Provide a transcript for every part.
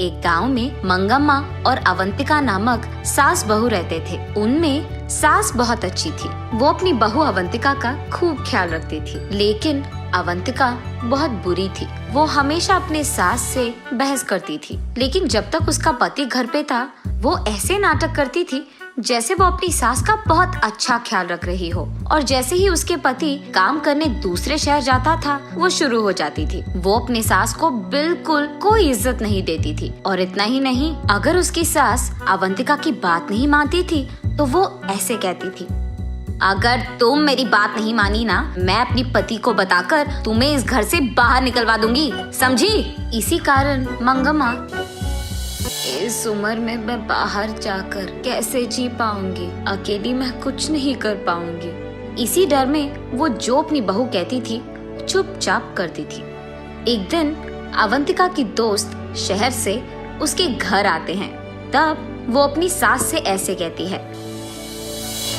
एक गांव में मंगम्मा और अवंतिका नामक सास बहू रहते थे। उनमें सास बहुत अच्छी थी। वो अपनी बहू अवंतिका का खूब ख्याल रखती थी, लेकिन अवंतिका बहुत बुरी थी। वो हमेशा अपने सास से बहस करती थी, लेकिन जब तक उसका पति घर पे था वो ऐसे नाटक करती थी जैसे वो अपनी सास का बहुत अच्छा ख्याल रख रही हो। और जैसे ही उसके पति काम करने दूसरे शहर जाता था वो शुरू हो जाती थी। वो अपनी सास को बिल्कुल कोई इज्जत नहीं देती थी। और इतना ही नहीं, अगर उसकी सास अवंतिका की बात नहीं मानती थी तो वो ऐसे कहती थी, अगर तुम मेरी बात नहीं मानी ना, मैं अपनी पति को बताकर तुम्हें इस घर से बाहर निकलवा दूंगी, समझी। इसी कारण मंगम्मा, इस उम्र में मैं बाहर जाकर कैसे जी पाऊंगी, अकेली मैं कुछ नहीं कर पाऊंगी। इसी डर में वो जो अपनी बहू कहती थी चुपचाप करती थी। एक दिन अवंतिका की दोस्त शहर से उसके घर आते हैं। तब वो अपनी सास से ऐसे कहती है,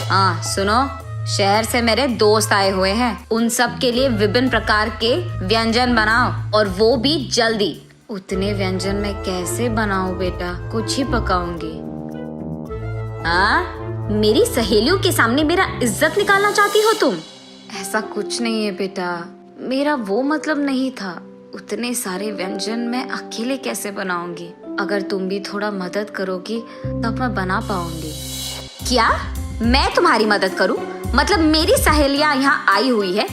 हाँ सुनो, शहर से मेरे दोस्त आए हुए हैं, उन सब के लिए विभिन्न प्रकार के व्यंजन बनाओ और वो भी जल्दी। उतने व्यंजन मैं कैसे बनाऊं बेटा, कुछ ही पकाऊंगी। मेरी सहेलियों के सामने मेरा इज्जत निकालना चाहती हो तुम? ऐसा कुछ नहीं है बेटा, मेरा वो मतलब नहीं था। उतने सारे व्यंजन मैं अकेले कैसे बनाऊंगी? अगर तुम भी थोड़ा मदद करोगी तब मैं बना पाऊंगी। क्या मैं तुम्हारी मदद करूं? मतलब मेरी सहेलियां यहाँ आई हुई है,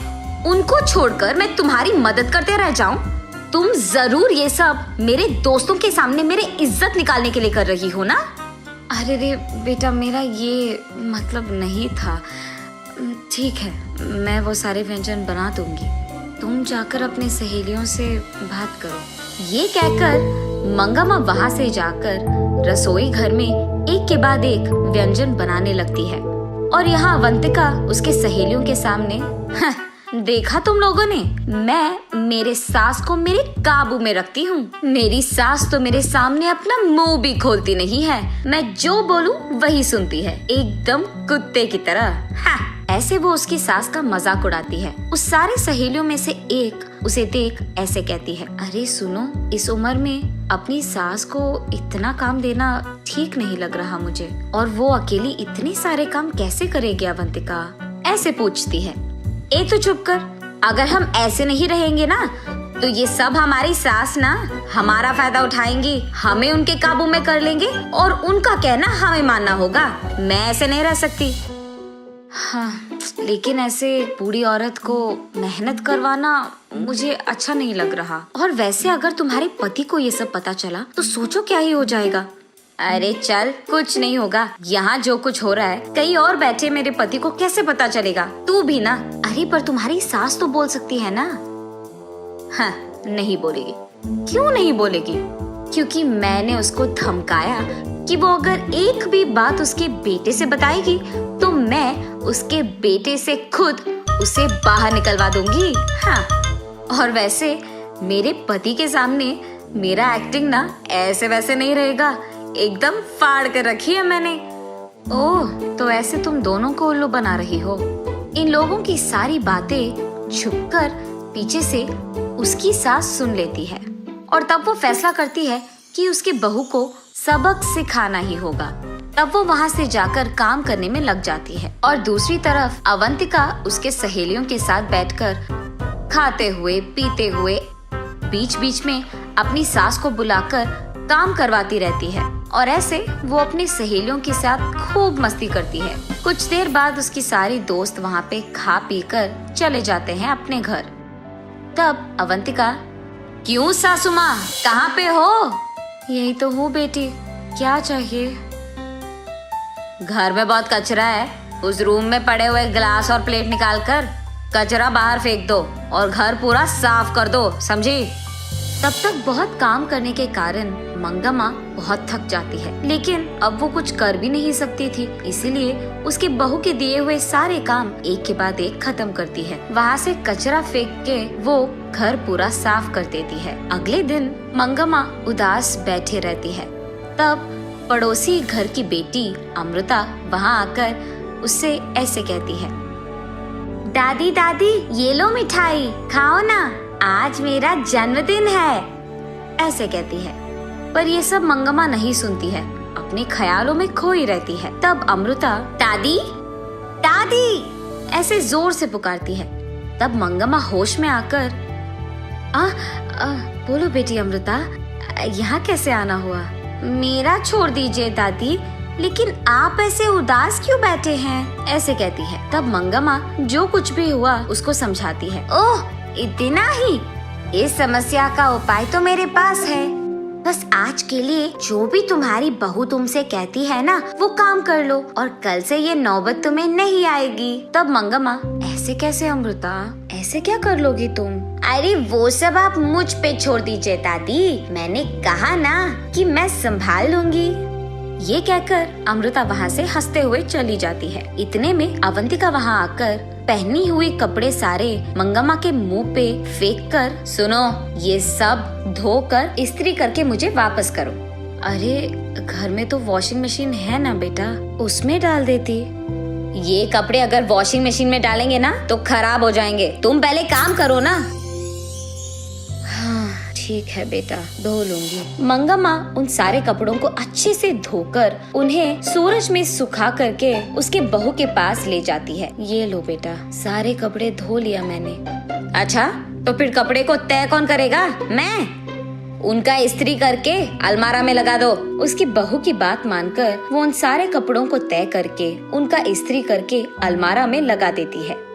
उनको छोड़कर मैं तुम्हारी मदद करते रह जाऊं? तुम जरूर ये सब मेरे दोस्तों के सामने मेरे इज्जत निकालने के लिए कर रही हो ना? अरे रे बेटा, मेरा ये मतलब नहीं था। ठीक है, मैं वो सारे व्यंजन बना दूंगी, तुम जाकर अपने सहेलियों से बात करो। ये कहकर मंगम्मा वहाँ से जाकर रसोई घर में एक के बाद एक व्यंजन बनाने लगती है। और यहाँ अवंतिका उसके सहेलियों के सामने, देखा तुम लोगों ने, मैं मेरे सास को मेरे काबू में रखती हूँ। मेरी सास तो मेरे सामने अपना मुंह भी खोलती नहीं है, मैं जो बोलूँ वही सुनती है, एकदम कुत्ते की तरह। ऐसे वो उसकी सास का मजाक उड़ाती है। उस सारे सहेलियों में से एक उसे देख ऐसे कहती है, अरे सुनो, इस उम्र में अपनी सास को इतना काम देना ठीक नहीं लग रहा मुझे, और वो अकेली इतने सारे काम कैसे करेगी अवंतिका? ऐसे पूछती है। तो चुप कर, अगर हम ऐसे नहीं रहेंगे ना तो ये सब हमारी सास ना हमारा फायदा उठाएंगी, हमें उनके काबू में कर लेंगे और उनका कहना हमें मानना होगा। मैं ऐसे नहीं रह सकती। हाँ, लेकिन ऐसे बूढ़ी औरत को मेहनत करवाना मुझे अच्छा नहीं लग रहा। और वैसे अगर तुम्हारे पति को ये सब पता चला तो सोचो क्या ही हो जाएगा। अरे चल, कुछ नहीं होगा। यहाँ जो कुछ हो रहा है कहीं और बैठे मेरे पति को कैसे पता चलेगा? तू भी ना। अरे पर तुम्हारी सास तो बोल सकती है ना। हाँ, नहीं बोलेगी। क्यों नहीं बोलेगी? क्योंकि मैंने उसको धमकाया कि वो अगर एक भी बात उसके बेटे से बताएगी तो मैं उसके बेटे से खुद उसे बाहर निकलवा दूंगी। हाँ, और वैसे मेरे पति के सामने मेरा एक्टिंग ना ऐसे वैसे नहीं रहेगा, एकदम फाड़ कर रखी है मैंने। ओह, तो ऐसे तुम दोनों को उल्लू बना रही हो। इन लोगों की सारी बातें छुपकर पीछे से उसकी सास सुन लेती है और तब वो फैसला करती है कि उसकी बहू को सबक सिखाना ही होगा। तब वो वहाँ से जाकर काम करने में लग जाती है। और दूसरी तरफ अवंतिका उसके सहेलियों के साथ बैठकर खाते हुए पीते हुए बीच बीच में अपनी सास को बुलाकर काम करवाती रहती है। और ऐसे वो अपनी सहेलियों के साथ खूब मस्ती करती है। कुछ देर बाद उसकी सारी दोस्त वहाँ पे खा पी कर चले जाते हैं अपने घर। तब अवंतिका, क्यों सासू माँ, कहाँ पे हो? यही तो हूँ बेटी, क्या चाहिए? घर में बहुत कचरा है, उस रूम में पड़े हुए गिलास और प्लेट निकाल कर कचरा बाहर फेंक दो और घर पूरा साफ कर दो, समझी? तब तक बहुत काम करने के कारण मंगम्मा बहुत थक जाती है, लेकिन अब वो कुछ कर भी नहीं सकती थी, इसीलिए उसकी बहू के दिए हुए सारे काम एक के बाद एक खत्म करती है। वहाँ से कचरा फेंक के वो घर पूरा साफ कर देती है। अगले दिन मंगम्मा उदास बैठे रहती है। तब पड़ोसी घर की बेटी अमृता वहाँ आकर उससे ऐसे कहती है, दादी दादी, ये लो मिठाई, खाओ ना, आज मेरा जन्मदिन है। ऐसे कहती है। पर ये सब मंगम्मा नहीं सुनती है, अपने ख्यालों में खोई रहती है। तब अमृता दादी दादी ऐसे जोर से पुकारती है। तब मंगम्मा होश में आकर बोलो बेटी अमृता, यहाँ कैसे आना हुआ? मेरा छोड़ दीजिए दादी, लेकिन आप ऐसे उदास क्यों बैठे हैं? ऐसे कहती है। तब मंगम्मा जो कुछ भी हुआ उसको समझाती है। ओह, इतना ही? इस समस्या का उपाय तो मेरे पास है। बस आज के लिए जो भी तुम्हारी बहू तुमसे कहती है ना, वो काम कर लो और कल से ये नौबत तुम्हें नहीं आएगी। तब मंगम्मा, ऐसे कैसे अमृता, ऐसे क्या कर लोगी तुम? अरे वो सब आप मुझ पे छोड़ दीजिए दादी, मैंने कहा ना कि मैं संभाल लूंगी। ये कहकर अमृता वहाँ से हंसते हुए चली जाती है। इतने में अवंतिका वहाँ आकर पहनी हुई कपड़े सारे मंगम्मा के मुंह पे फेंक कर, सुनो, ये सब धोकर इस्त्री करके मुझे वापस करो। अरे घर में तो वॉशिंग मशीन है ना बेटा, उसमें डाल देती। ये कपड़े अगर वॉशिंग मशीन में डालेंगे ना तो खराब हो जाएंगे, तुम पहले काम करो ना। ठीक है बेटा, धो लूंगी। मंगम्मा उन सारे कपड़ों को अच्छे से धोकर उन्हें सूरज में सुखा करके उसके बहू के पास ले जाती है। ये लो बेटा, सारे कपड़े धो लिया मैंने। अच्छा, तो फिर कपड़े को तय कौन करेगा? मैं? उनका इस्त्री करके अलमारा में लगा दो। उसकी बहू की बात मानकर वो उन सारे कपड़ों को तय करके उनका इस्त्री करके अलमारा में लगा देती है।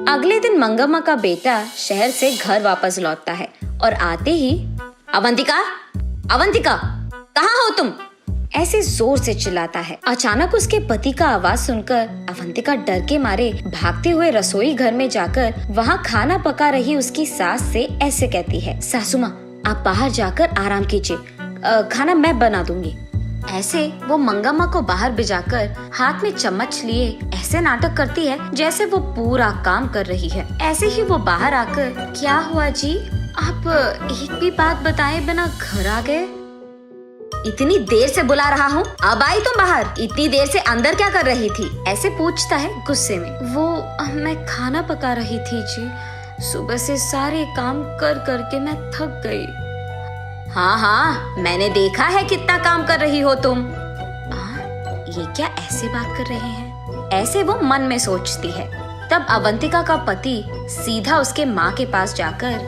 अगले दिन मंगम्मा का बेटा शहर से घर वापस लौटता है और आते ही अवंतिका, अवंतिका, कहाँ हो तुम? ऐसे जोर से चिल्लाता है। अचानक उसके पति का आवाज सुनकर अवंतिका डर के मारे भागते हुए रसोई घर में जाकर वहाँ खाना पका रही उसकी सास से ऐसे कहती है, सासू माँ, आप बाहर जाकर आराम कीजिए, खाना मैं बना दूंगी। ऐसे वो मंगम्मा को बाहर भिजाकर हाथ में चम्मच लिए ऐसे नाटक करती है जैसे वो पूरा काम कर रही है। ऐसे ही वो बाहर आकर, क्या हुआ जी, आप एक भी बात बताए बिना घर आ गए? इतनी देर से बुला रहा हूँ, अब आई तुम बाहर? इतनी देर से अंदर क्या कर रही थी? ऐसे पूछता है गुस्से में। वो मैं खाना पका रही थी जी, सुबह से सारे काम कर करके मैं थक गई। हाँ हाँ, मैंने देखा है कितना काम कर रही हो तुम। ये क्या ऐसे बात कर रहे हैं? ऐसे वो मन में सोचती है। तब अवंतिका का पति सीधा उसके माँ के पास जाकर,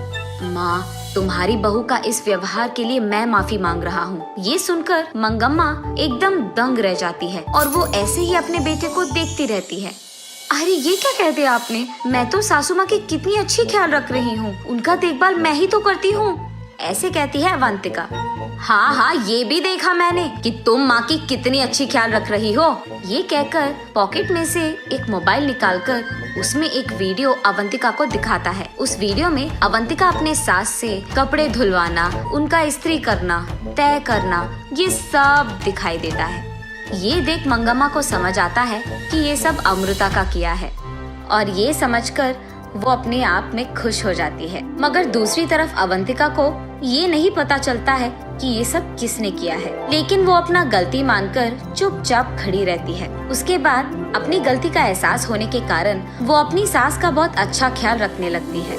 माँ, तुम्हारी बहू का इस व्यवहार के लिए मैं माफी मांग रहा हूँ। ये सुनकर मंगम्मा एकदम दंग रह जाती है और वो ऐसे ही अपने बेटे को देखती रहती है। अरे ये क्या कह दिया आपने? मैं तो सासू माँ की कितनी अच्छी ख्याल रख रही हूँ, उनका देखभाल मैं ही तो करती हूँ, ऐसे कहती है अवंतिका। हाँ हाँ, ये भी देखा मैंने कि तुम माँ की कितनी अच्छी ख्याल रख रही हो। ये कहकर पॉकेट में से एक मोबाइल निकालकर उसमें एक वीडियो अवंतिका को दिखाता है। उस वीडियो में अवंतिका अपने सास से कपड़े धुलवाना, उनका इस्त्री करना, तय करना, ये सब दिखाई देता है। ये देख मंगम्मा को समझ आता है कि ये सब अमृता का किया है और ये समझकर वो अपने आप में खुश हो जाती है। मगर दूसरी तरफ अवंतिका को ये नहीं पता चलता है कि ये सब किसने किया है, लेकिन वो अपना गलती मानकर चुपचाप खड़ी रहती है। उसके बाद अपनी गलती का एहसास होने के कारण वो अपनी सास का बहुत अच्छा ख्याल रखने लगती है।